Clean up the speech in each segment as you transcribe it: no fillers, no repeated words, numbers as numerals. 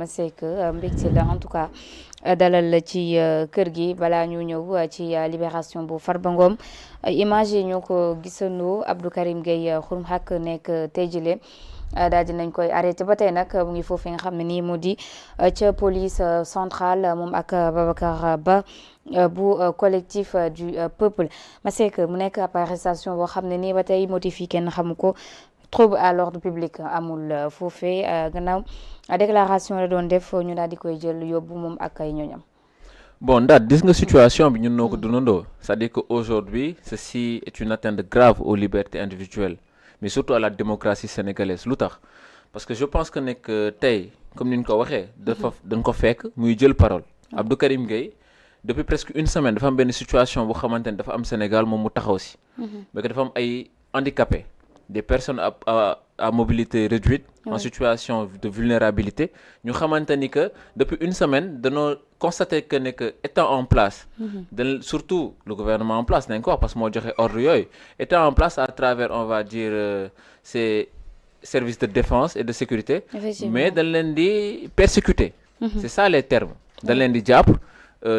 Masseck mbégte la en tout cas dalal la ci kër gi balaa ñu ñëw ci libération bu Farba Ngom image yi ñoo ko gisandoo Abdou Karim Gueye Xurum Xaq nekk tey jile daal di nañ koy arrêté ba tey nag mu ngi foofu nga xam ne nii moo di ca police centrale moom ak Babacar Ba bu collectif du peuple Masseck mu nekk ab arrestation boo xam ne nii ba tey motif yi kenn xamu ko trouble à l'ordre public amul foofee gannaaw déclaration la doon def ñu daal di koy jël yóbbu moom ak ay ñoñam. Bon, Ndad, gis nga situation bi ñun noo ko dundandoo c'est-à-dire que aujourd'hui ceci est une atteinte grave aux libertés individuelles mais surtout à la démocratie sénégalaise lu tax parce que je pense que nekk tey comme ni ñu ko waxee dañ ko fekk muy jël parole Abdou Karim Gueye depuis presque une semaine dafa am benn situation bu xamante ne dafa am Sénégal moom mu taxaw si mais que dafa am ay handicapés des personnes à mobilité réduite en situation de vulnérabilité ñu xamante ni que depuis une semaine dañoo constaté que ne que étant en place surtout le gouvernement en place nañ ko wax parce que moo joxe ordre yooyu étant en place à travers on va dire ces services de défense et de sécurité mais dañ leen di persécuter c'est ça les termes dañ leen di jàpp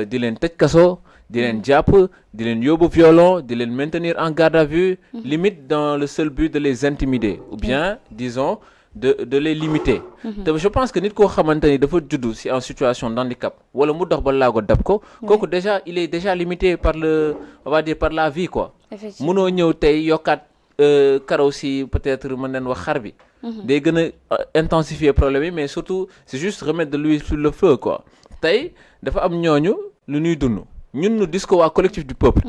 di leen tëj kaso di leen jàpp di leen yóbbu violon di leen maintenir en garde à vue limite dans le seul but de les intimider ou bien disons de les limiter te je pense que nit koo xamante ni dafa juddu si en situation de handicap wala mu dox ba laago dab ko kooku déjà il est déjà limité par le on va dire par la vie quoi mënoo ñëw tey yokkaat karaw si peut-être mën nañ wax xar bi day gën a intensifier problème yi mais surtout c'est juste remettre de l'huile sur le feu quoi tey dafa am ñooñu lu ñuy dund ñun ñu dis ko waa collectif du peuple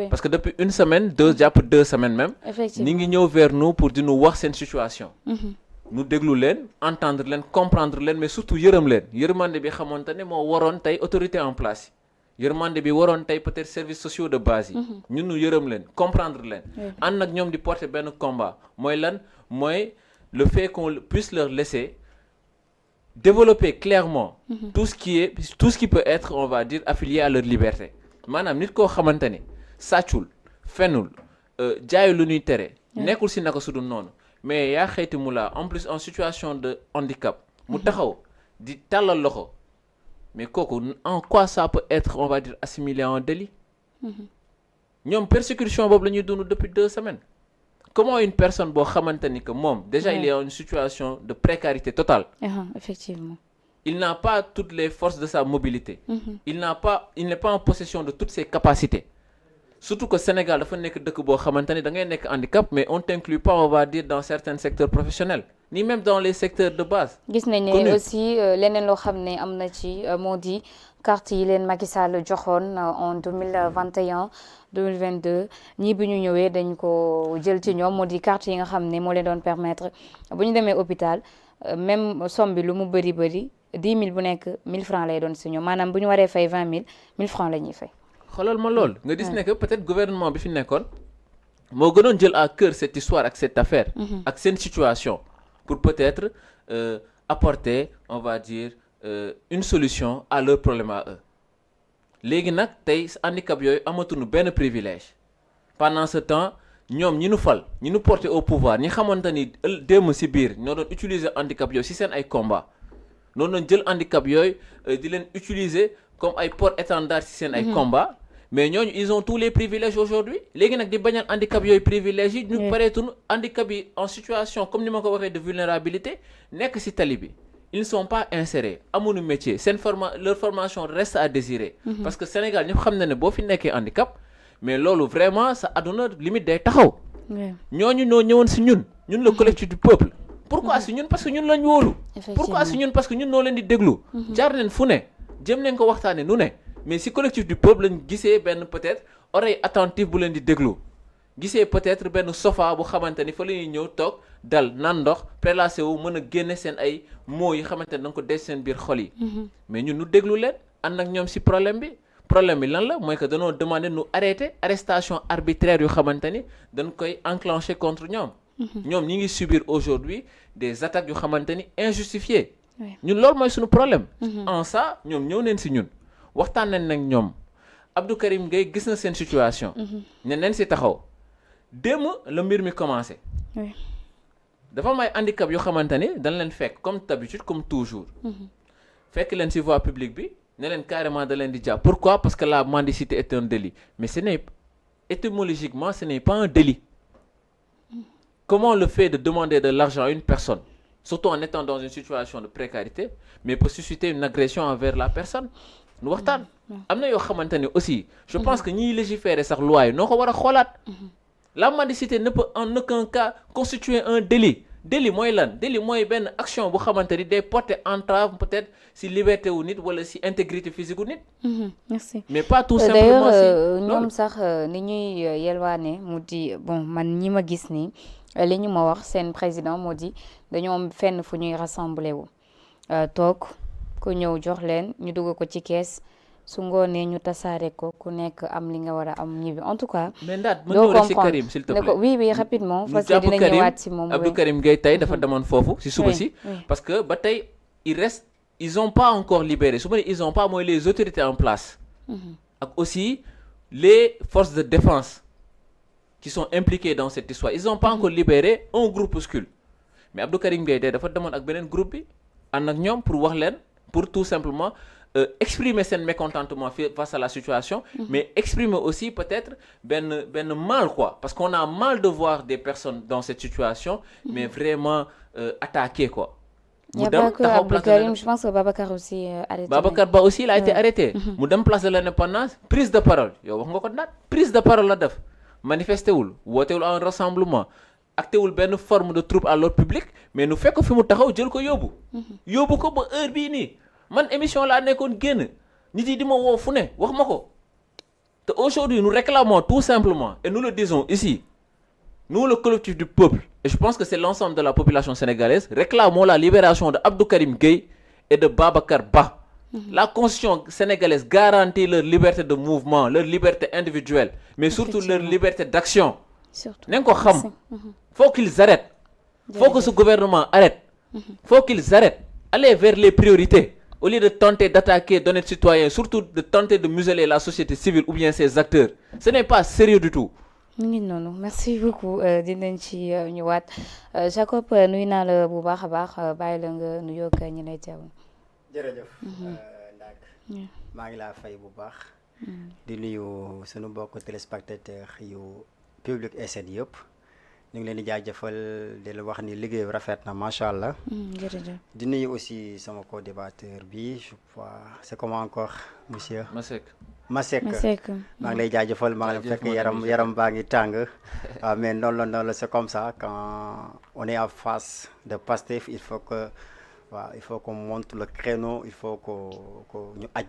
parce que depuis une semaine jàpp 2 semaines même ñi ngi ñëw vers nous pour di ñu wax seen situation ñu déglu leen entendre leen comprendre leen mais surtout yërëm leen yërmande bi xamante ne moo waroon tey autorité en place yi yërmande bi waroon tey peut-être services sociaux de base yi ñun ñu yërëm leen comprendre leen ànd ak ñoom di porter benn combat mooy lan mooy le fait qu'on puisse leur laisser développer clairement tout ce qui peut être on va dire affilié à leur liberté maanaam nit koo xamante ne sàccul fenul jaayu lu ñuy tere nekkul si naka sudul noonu mais yaa xëyti mu la en plus en situation de handicap mu taxaw di tàllal loxo mais kooku en quoi ça peut être on va dire assimilé en délit ñoom persécution boobu la ñuy dund depuis 2 semaines comment une personne boo xamante ni que moom déjà il est en une situation de précarité totale effectivement il n'a pas toutes les forces de sa mobilité il n'est pas en possession de toutes ses capacités surtout que Sénégal dafa nekk dëkk boo xamante ni da ngay nekk handicap mais on t'inclut pas on va dire dans certains secteurs professionnels ni même dans les secteurs de base gis nañ ne aussi leneen loo xam ne am na ci moo di carte yi leen Macky Sall joxoon en 2021 2022 ñii bi ñu ñëwee dañ ko jël ci ñoom moo di carte yi nga xam ne moo leen doon permettre bu ñu demee hôpital même somme bi lu mu bëri 10 000 bu nekk 1000 francs lay doon si ñoom maanaam bu ñu waree fay 20 000 1000 francs la ñuy fay. xoolal ma lool nga gis ne que peut-être gouvernement bi fi nekkoon moo gënoon jël à cœur cette histoire ak cette affaire ak seen situation pour peut-être apporter on va dire une solution à leur problème à eux léegi nag tey handicap yooyu amatuñu benn privilège pendant ce temps ñoom ñi nu fal ñi nu porté au pouvoir ñi xamante ni démb ci biir ñoo doon utiliser handicap yooyu ci seen ay combat noonu doon jël handicap yooyu di leen utiliser comme ay porte-étendard ci seen ay combat mais ñooñu ils ont tous les privilèges aujourd'hui léegi nag di bañal handicap yooyu privilèges yi ñu pareetuñu handicap yi en situation comme ni ma ko waxee de vulnérabilité nekk ci tali bi ils ne sont pas insérés amuñu métier seen leur formation reste à désirer parce que Sénégal ñëpp xam na ne boo fi nekkee handicap mais loolu vraiment sa àdduna limite day taxaw ñooñu ñoo ñëwoon ci ñun le collectif du peuple pourquoi ci ñun parce que ñun lañ wóolu pourquoi ci ñun parce que ñun noo leen di déglu jaar leen fu ne jëm leen ko waxtaane nu ne mais ci collectif du peuple lañ gisee benn peut-être oreille attentive bu leen di déglu gisee peut-être benn sofa bu xamante ni fa la ñuy ñëw toog dal naan ndox prélassé wu mën a génne seen ay mots yi xamante ne da nga ko des seen biir xol yi mais ñun nu déglu leen ànd ak ñoom ci problème bi lan la mooy que dañoo demander nu arrêter arrestation arbitraire yu xamante ni dañ koy enclencher contre ñoom ñoom ñi ngi subir aujourd'hui des attaques yu xamante ni injustifiées ñun loolu mooy suñu problème en ça ñoom ñëw neen ci ñun waxtaan nañ nag ñoom Abdou Karim Gueye gis na seen situation ne neen ci taxaw démb la mbir mi commencé dafa am ay handicap yoo xamante ni dañ leen fekk comme d'habitude comme toujours fekk leen ci voie publique bi ne leen carrément da leen di jàpp. Pourquoi? Parce que la mendicité est un délit. Mais étymologiquement, ce n'est pas un délit. Comment le fait de demander de l'argent à une personne, surtout en étant dans une situation de précarité, mais peut susciter une agression envers la personne? Nous waxtaan. Am na yoo xamante ne aussi, je pense que ñiy légiférer sax loi yi noo ko war a xoolaat. La mendicité ne peut en aucun cas constituer un délit. Délit mooy lan? Délit mooy benn action bu xamante ni day porter entrave peut-être si liberté wu nit wala si intégrité physique wu nit. Merci. Mais pas tout simplement d'ailleurs ñoom sax ni ñuy yelwaane mu di bon man ñi ma gis nii li ñu ma wax seen président moo di dañoo am fenn fu ñuy rassembler wu toog ku ñëw jox leen ñu dugg ko ci kees su ngoonee ñu tasaare ko ku nekk am li nga war a am ñibbi en tout cas. mais Ndaat mën ñëw rek si Karim s'il te plaît. Oui rapidement. parce que dina ñëwaat si moom. Abdou Karim Gueye tey dafa demoon foofu si suba si. parce que ba tey ils ont pas encore libéré su ma nee ils ont pas mooy les autorités en place. ak aussi les forces de défense qui sont impliquées dans cette histoire ils ont pas encore libéré un groupuscule mais Abdou Karim Gueye tey dafa demoon ak beneen groupe bi ànd ak ñoom pour wax leen pour tout simplement. Exprimer son mécontentement face à la situation, mais exprimer aussi peut-être ben mal quoi, parce qu'on a mal de voir des personnes dans cette situation, mais vraiment attaquées quoi. Il n'y a pas que Abdou Karim, je pense que Babacar aussi arrêté. Babacar Ba aussi il a été arrêté. Mu dem place de l'indépendance, prise de parole. Yow wax nga ko naat prise de parole la def. Manifesté wul, wootewul un rassemblement, acté wul benn forme de trouble à l'ordre public, mais nu fekk fi mu taxaw jël ko yóbbu. Yóbbu ko ba heure bii nii. Man émission laa nekkoon génn nit yi di ma woo fu ne wax ma ko te aujourd'hui nous réclamons tout simplement et nous le disons ici nous le collectif du peuple et je pense que c'est l'ensemble de la population sénégalaise réclamons la libération de Abdou Karim Gueye et de Babacar Ba. La constitution sénégalaise garantit leur liberté de mouvement, leur liberté individuelle, mais surtout leur liberté d'action. Nañ ko xam. Faut qu'ils arrêtent. Faut que ce gouvernement arrête. Faut qu'ils arrêtent. Aller vers les priorités. Au lieu de tenter d'attaquer d'honnêtes citoyens, surtout de tenter de museler la société civile ou bien ses acteurs. Ce n'est pas sérieux du tout. Non, merci beaucoup dinañ ci ñëwaat Jacob nuyu naa la bu baax a baax bàyyi la nga nuyoo ak ñi lay teew. Jërëjëf Ndak maa ngi laa fay bu baax di nuyu sunu mbokk téléspectateurs yu Public SN yëpp ñu ngi leen di jaajëfal di la wax ni liggéey rafet na macha allah. Jërëjëf. di nuyu aussi sama co-débatteur bi je crois c'est comment encore monsieur. Masek maa ngi lay jaajëfal maa ngi fekk yaram baa ngi tàng waaw mais noonu la c'est comme ça quand on est en face de Pastef il faut qu'on monte le créneau il faut que ñu aj